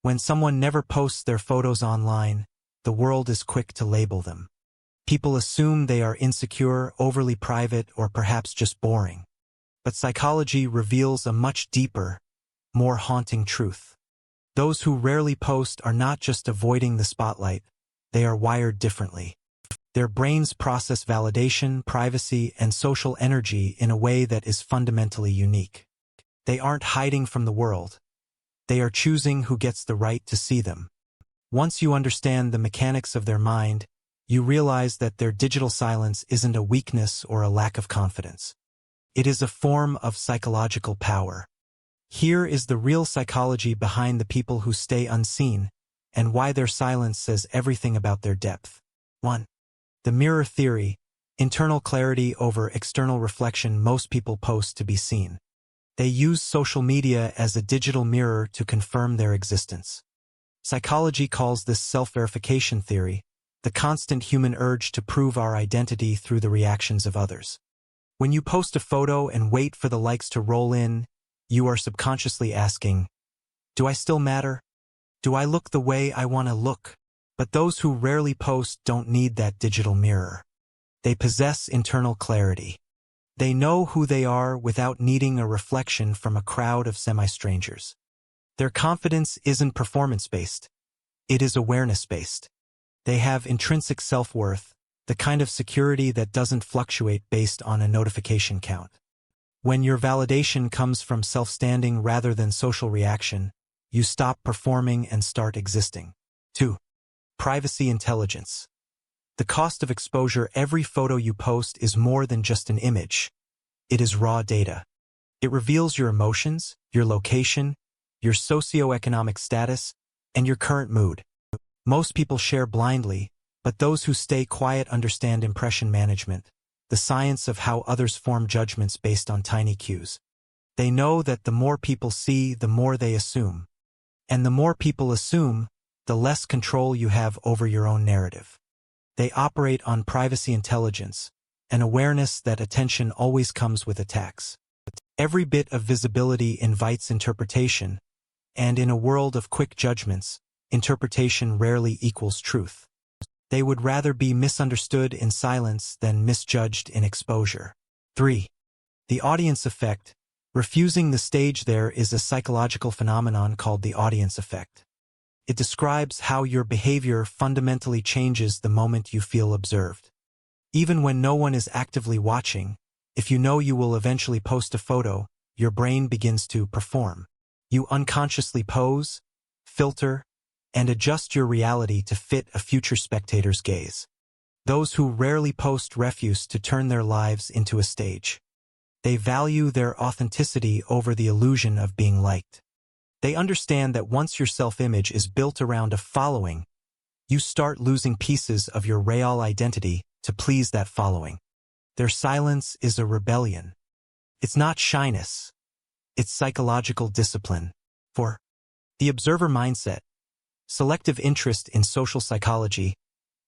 When someone never posts their photos online, the world is quick to label them. People assume they are insecure, overly private, or perhaps just boring. But psychology reveals a much deeper, more haunting truth. Those who rarely post are not just avoiding the spotlight, they are wired differently. Their brains process validation, privacy, and social energy in a way that is fundamentally unique. They aren't hiding from the world. They are choosing who gets the right to see them. Once you understand the mechanics of their mind, you realize that their digital silence isn't a weakness or a lack of confidence. It is a form of psychological power. Here is the real psychology behind the people who stay unseen, and why their silence says everything about their depth. 1. The mirror theory, internal clarity over external reflection. Most people post to be seen. They use social media as a digital mirror to confirm their existence. Psychology calls this self-verification theory, the constant human urge to prove our identity through the reactions of others. When you post a photo and wait for the likes to roll in, you are subconsciously asking, do I still matter? Do I look the way I want to look? But those who rarely post don't need that digital mirror. They possess internal clarity. They know who they are without needing a reflection from a crowd of semi-strangers. Their confidence isn't performance-based. It is awareness-based. They have intrinsic self-worth, the kind of security that doesn't fluctuate based on a notification count. When your validation comes from self-standing rather than social reaction, you stop performing and start existing. 2. Privacy intelligence. The cost of exposure. Every photo you post is more than just an image. It is raw data. It reveals your emotions, your location, your socioeconomic status, and your current mood. Most people share blindly, but those who stay quiet understand impression management, the science of how others form judgments based on tiny cues. They know that the more people see, the more they assume. And the more people assume, the less control you have over your own narrative. They operate on privacy intelligence, an awareness that attention always comes with attacks. Every bit of visibility invites interpretation, and in a world of quick judgments, interpretation rarely equals truth. They would rather be misunderstood in silence than misjudged in exposure. 3. The audience effect. Refusing the stage. There is a psychological phenomenon called the audience effect. It describes how your behavior fundamentally changes the moment you feel observed. Even when no one is actively watching, if you know you will eventually post a photo, your brain begins to perform. You unconsciously pose, filter, and adjust your reality to fit a future spectator's gaze. Those who rarely post refuse to turn their lives into a stage. They value their authenticity over the illusion of being liked. They understand that once your self-image is built around a following, you start losing pieces of your real identity to please that following. Their silence is a rebellion. It's not shyness. It's psychological discipline. 4. The observer mindset. Selective interest. In social psychology,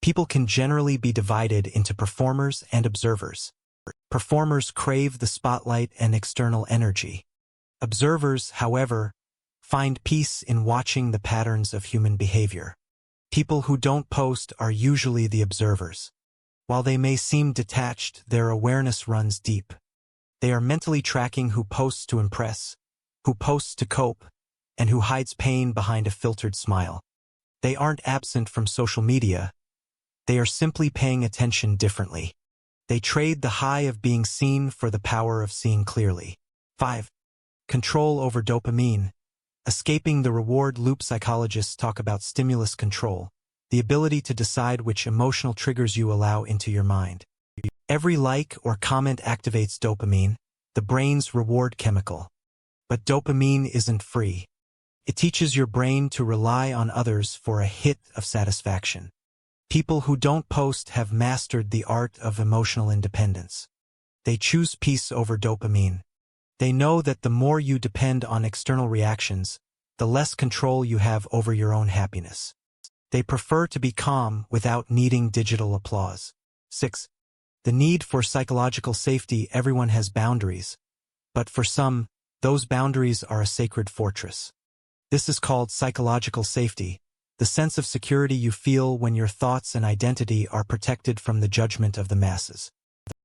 people can generally be divided into performers and observers. Performers crave the spotlight and external energy. Observers, however, find peace in watching the patterns of human behavior. People who don't post are usually the observers. While they may seem detached, their awareness runs deep. They are mentally tracking who posts to impress, who posts to cope, and who hides pain behind a filtered smile. They aren't absent from social media. They are simply paying attention differently. They trade the high of being seen for the power of seeing clearly. 5. Control over dopamine. Escaping the reward loop. Psychologists talk about stimulus control, the ability to decide which emotional triggers you allow into your mind. Every like or comment activates dopamine, the brain's reward chemical. But dopamine isn't free. It teaches your brain to rely on others for a hit of satisfaction. People who don't post have mastered the art of emotional independence. They choose peace over dopamine. They know that the more you depend on external reactions, the less control you have over your own happiness. They prefer to be calm without needing digital applause. 6. The need for psychological safety. Everyone has boundaries, but for some, those boundaries are a sacred fortress. This is called psychological safety, the sense of security you feel when your thoughts and identity are protected from the judgment of the masses.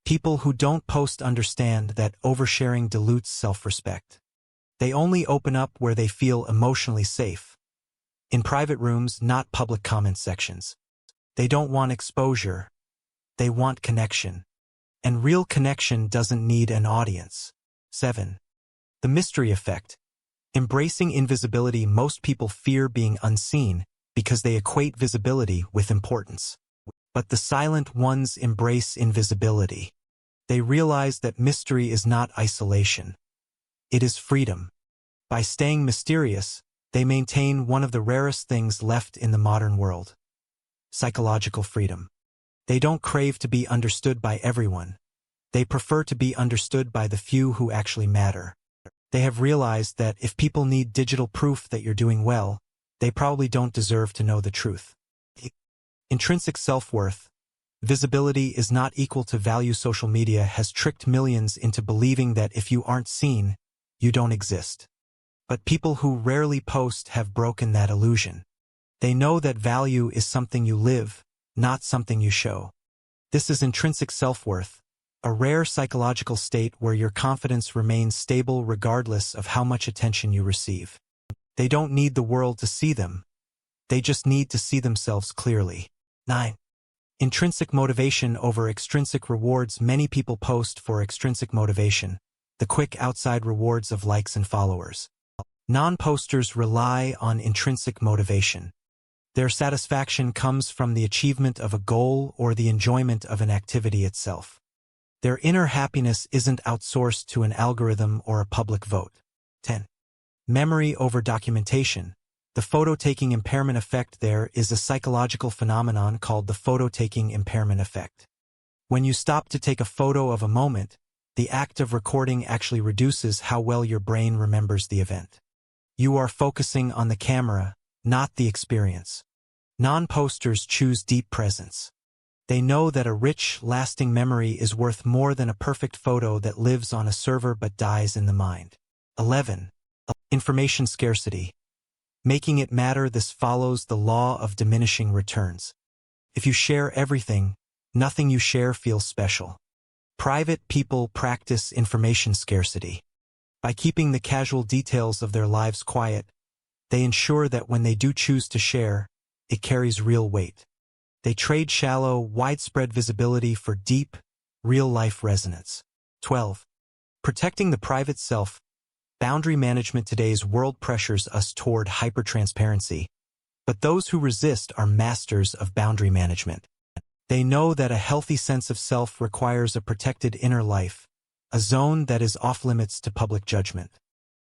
People who don't post understand that oversharing dilutes self-respect. They only open up where they feel emotionally safe. In private rooms, not public comment sections. They don't want exposure. They want connection. And real connection doesn't need an audience. 7. The mystery effect. Embracing invisibility. Most people fear being unseen because they equate visibility with importance. But the silent ones embrace invisibility. They realize that mystery is not isolation. It is freedom. By staying mysterious, they maintain one of the rarest things left in the modern world. Psychological freedom. They don't crave to be understood by everyone. They prefer to be understood by the few who actually matter. They have realized that if people need digital proof that you're doing well, they probably don't deserve to know the truth. Intrinsic self-worth. Visibility is not equal to value. Social media has tricked millions into believing that if you aren't seen, you don't exist. But people who rarely post have broken that illusion. They know that value is something you live, not something you show. This is intrinsic self-worth, a rare psychological state where your confidence remains stable regardless of how much attention you receive. They don't need the world to see them. They just need to see themselves clearly. 9. Intrinsic motivation over extrinsic rewards. Many people post for extrinsic motivation, the quick outside rewards of likes and followers. Non-posters rely on intrinsic motivation. Their satisfaction comes from the achievement of a goal or the enjoyment of an activity itself. Their inner happiness isn't outsourced to an algorithm or a public vote. 10. Memory over documentation. The photo-taking impairment effect. There is a psychological phenomenon called the photo-taking impairment effect. When you stop to take a photo of a moment, the act of recording actually reduces how well your brain remembers the event. You are focusing on the camera, not the experience. Non-posters choose deep presence. They know that a rich, lasting memory is worth more than a perfect photo that lives on a server but dies in the mind. 11. Information scarcity. Making it matter. This follows the law of diminishing returns. If you share everything, nothing you share feels special. Private people practice information scarcity. By keeping the casual details of their lives quiet, they ensure that when they do choose to share, it carries real weight. They trade shallow, widespread visibility for deep, real-life resonance. 12. Protecting the private self. Boundary management. Today's world pressures us toward hyper-transparency, but those who resist are masters of boundary management. They know that a healthy sense of self requires a protected inner life, a zone that is off-limits to public judgment.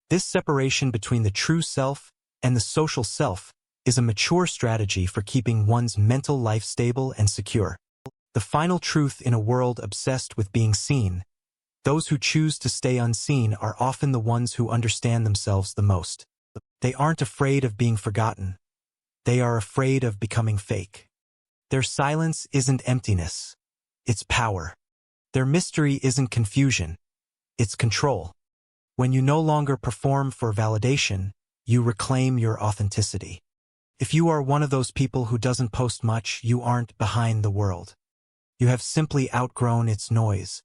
This separation between the true self and the social self is a mature strategy for keeping one's mental life stable and secure. The final truth in a world obsessed with being seen. Those who choose to stay unseen are often the ones who understand themselves the most. They aren't afraid of being forgotten. They are afraid of becoming fake. Their silence isn't emptiness. It's power. Their mystery isn't confusion. It's control. When you no longer perform for validation, you reclaim your authenticity. If you are one of those people who doesn't post much, you aren't behind the world. You have simply outgrown its noise.